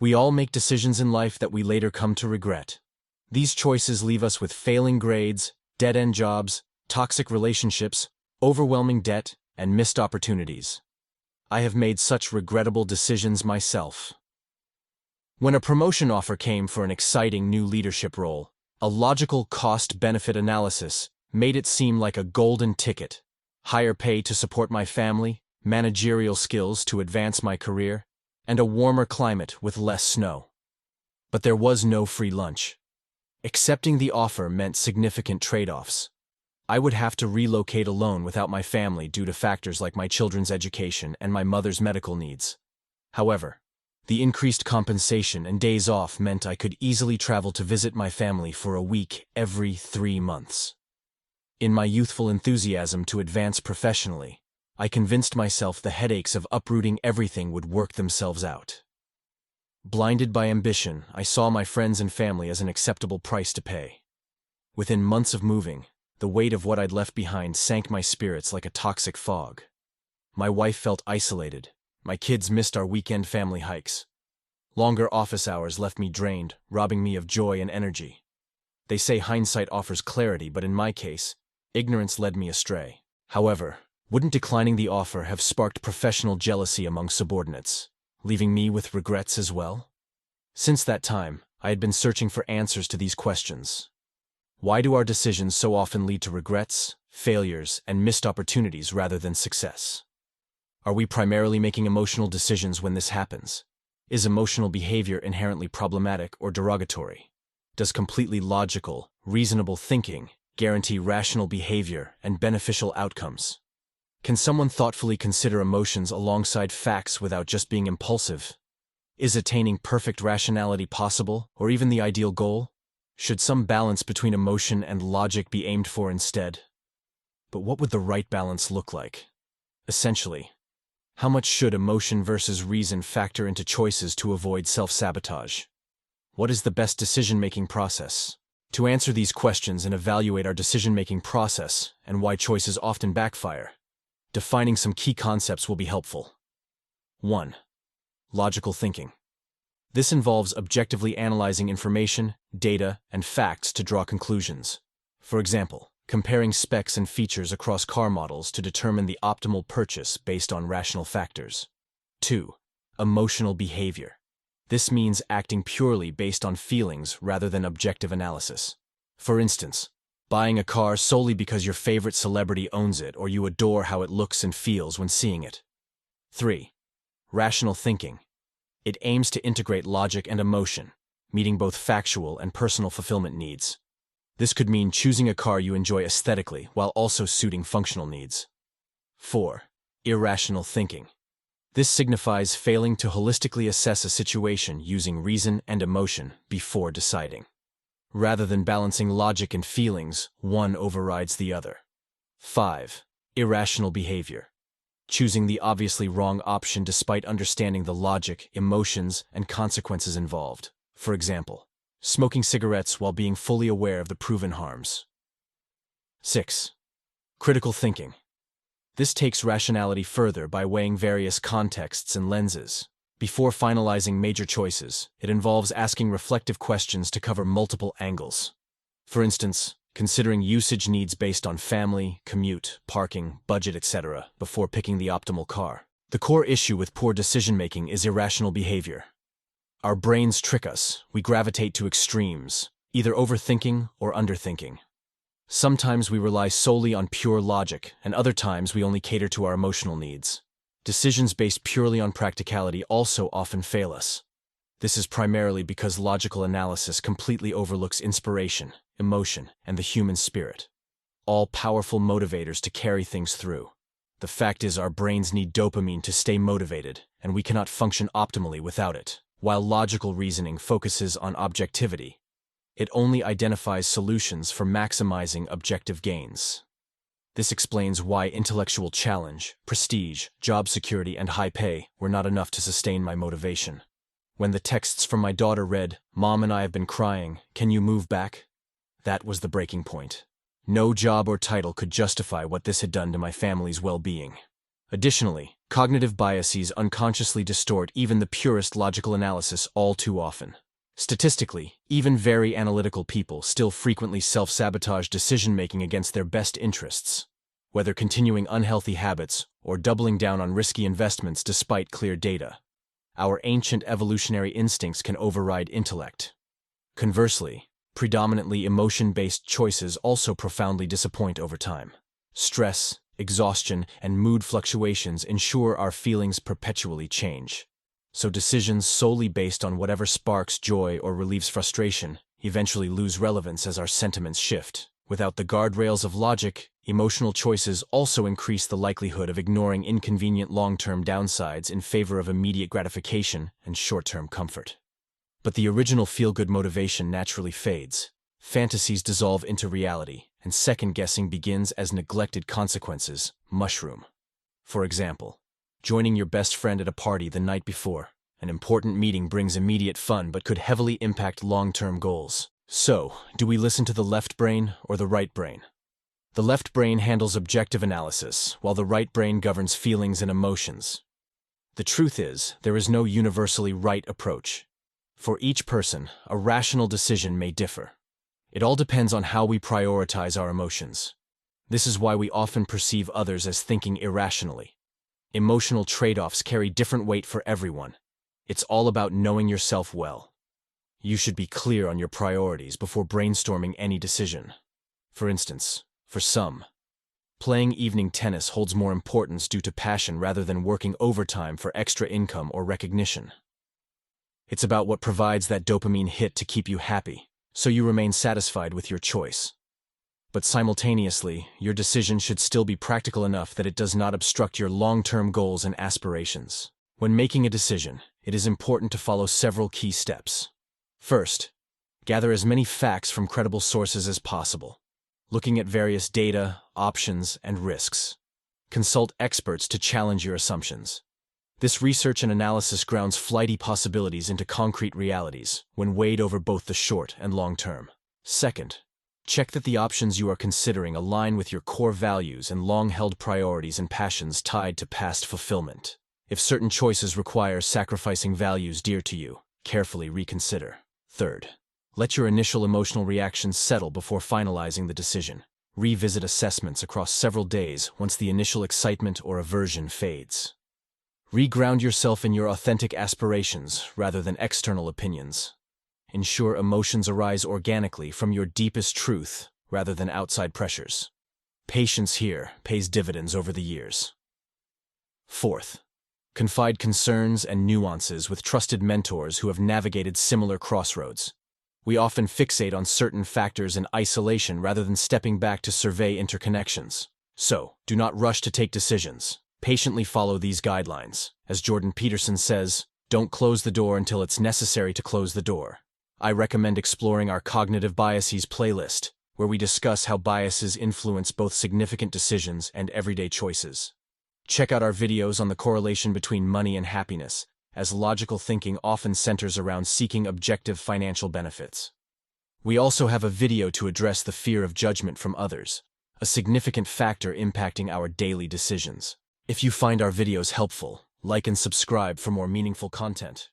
We all make decisions in life that we later come to regret. These choices leave us with failing grades, dead-end jobs, toxic relationships, overwhelming debt, and missed opportunities. I have made such regrettable decisions myself. When a promotion offer came for an exciting new leadership role, a logical cost-benefit analysis made it seem like a golden ticket. Higher pay to support my family, managerial skills to advance my career, and a warmer climate with less snow. But there was no free lunch. Accepting the offer meant significant trade-offs. I would have to relocate alone without my family due to factors like my children's education and my mother's medical needs. However, the increased compensation and days off meant I could easily travel to visit my family for a week every 3 months. In my youthful enthusiasm to advance professionally, I convinced myself the headaches of uprooting everything would work themselves out. Blinded by ambition, I saw my friends and family as an acceptable price to pay. Within months of moving, the weight of what I'd left behind sank my spirits like a toxic fog. My wife felt isolated. My kids missed our weekend family hikes. Longer office hours left me drained, robbing me of joy and energy. They say hindsight offers clarity, but in my case, ignorance led me astray. However, wouldn't declining the offer have sparked professional jealousy among subordinates, leaving me with regrets as well? Since that time, I had been searching for answers to these questions. Why do our decisions so often lead to regrets, failures, and missed opportunities rather than success? Are we primarily making emotional decisions when this happens? Is emotional behavior inherently problematic or derogatory? Does completely logical, reasonable thinking guarantee rational behavior and beneficial outcomes? Can someone thoughtfully consider emotions alongside facts without just being impulsive? Is attaining perfect rationality possible, or even the ideal goal? Should some balance between emotion and logic be aimed for instead? But what would the right balance look like? Essentially, how much should emotion versus reason factor into choices to avoid self-sabotage? What is the best decision-making process? To answer these questions and evaluate our decision-making process and why choices often backfire, defining some key concepts will be helpful. 1. Logical thinking. This involves objectively analyzing information, data, and facts to draw conclusions. For example, comparing specs and features across car models to determine the optimal purchase based on rational factors. 2. Emotional behavior. This means acting purely based on feelings rather than objective analysis. For instance, buying a car solely because your favorite celebrity owns it or you adore how it looks and feels when seeing it. 3. Rational thinking. It aims to integrate logic and emotion, meeting both factual and personal fulfillment needs. This could mean choosing a car you enjoy aesthetically while also suiting functional needs. 4. Irrational thinking. This signifies failing to holistically assess a situation using reason and emotion before deciding. Rather than balancing logic and feelings, one overrides the other. 5. Irrational behavior. Choosing the obviously wrong option despite understanding the logic, emotions, and consequences involved. For example, smoking cigarettes while being fully aware of the proven harms. 6. Critical thinking. This takes rationality further by weighing various contexts and lenses. Before finalizing major choices, it involves asking reflective questions to cover multiple angles. For instance, considering usage needs based on family, commute, parking, budget, etc., before picking the optimal car. The core issue with poor decision-making is irrational behavior. Our brains trick us. We gravitate to extremes, either overthinking or underthinking. Sometimes we rely solely on pure logic, and other times we only cater to our emotional needs. Decisions based purely on practicality also often fail us. This is primarily because logical analysis completely overlooks inspiration, emotion, and the human spirit, all powerful motivators to carry things through. The fact is, our brains need dopamine to stay motivated, and we cannot function optimally without it. While logical reasoning focuses on objectivity, it only identifies solutions for maximizing objective gains. This explains why intellectual challenge, prestige, job security, and high pay were not enough to sustain my motivation. When the texts from my daughter read, "Mom and I have been crying, can you move back?" that was the breaking point. No job or title could justify what this had done to my family's well-being. Additionally, cognitive biases unconsciously distort even the purest logical analysis all too often. Statistically, even very analytical people still frequently self-sabotage decision-making against their best interests, whether continuing unhealthy habits or doubling down on risky investments despite clear data. Our ancient evolutionary instincts can override intellect. Conversely, predominantly emotion-based choices also profoundly disappoint over time. Stress, exhaustion, and mood fluctuations ensure our feelings perpetually change. So decisions solely based on whatever sparks joy or relieves frustration eventually lose relevance as our sentiments shift. Without the guardrails of logic, emotional choices also increase the likelihood of ignoring inconvenient long-term downsides in favor of immediate gratification and short-term comfort. But the original feel-good motivation naturally fades. Fantasies dissolve into reality, and second-guessing begins as neglected consequences mushroom. For example, joining your best friend at a party the night before. An important meeting brings immediate fun but could heavily impact long-term goals. So, do we listen to the left brain or the right brain? The left brain handles objective analysis, while the right brain governs feelings and emotions. The truth is, there is no universally right approach. For each person, a rational decision may differ. It all depends on how we prioritize our emotions. This is why we often perceive others as thinking irrationally. Emotional trade-offs carry different weight for everyone. It's all about knowing yourself well. You should be clear on your priorities before brainstorming any decision. For instance, for some, playing evening tennis holds more importance due to passion rather than working overtime for extra income or recognition. It's about what provides that dopamine hit to keep you happy, so you remain satisfied with your choice. But simultaneously, your decision should still be practical enough that it does not obstruct your long-term goals and aspirations. When making a decision, it is important to follow several key steps. First, gather as many facts from credible sources as possible, looking at various data, options, and risks. Consult experts to challenge your assumptions. This research and analysis grounds flighty possibilities into concrete realities when weighed over both the short and long term. Second, check that the options you are considering align with your core values and long-held priorities and passions tied to past fulfillment. If certain choices require sacrificing values dear to you, carefully reconsider. Third, let your initial emotional reactions settle before finalizing the decision. Revisit assessments across several days once the initial excitement or aversion fades. Reground yourself in your authentic aspirations rather than external opinions. Ensure emotions arise organically from your deepest truth rather than outside pressures. Patience here pays dividends over the years. Fourth, confide concerns and nuances with trusted mentors who have navigated similar crossroads. We often fixate on certain factors in isolation rather than stepping back to survey interconnections. So, do not rush to take decisions. Patiently follow these guidelines. As Jordan Peterson says, don't close the door until it's necessary to close the door. I recommend exploring our Cognitive Biases playlist, where we discuss how biases influence both significant decisions and everyday choices. Check out our videos on the correlation between money and happiness, as logical thinking often centers around seeking objective financial benefits. We also have a video to address the fear of judgment from others, a significant factor impacting our daily decisions. If you find our videos helpful, like and subscribe for more meaningful content.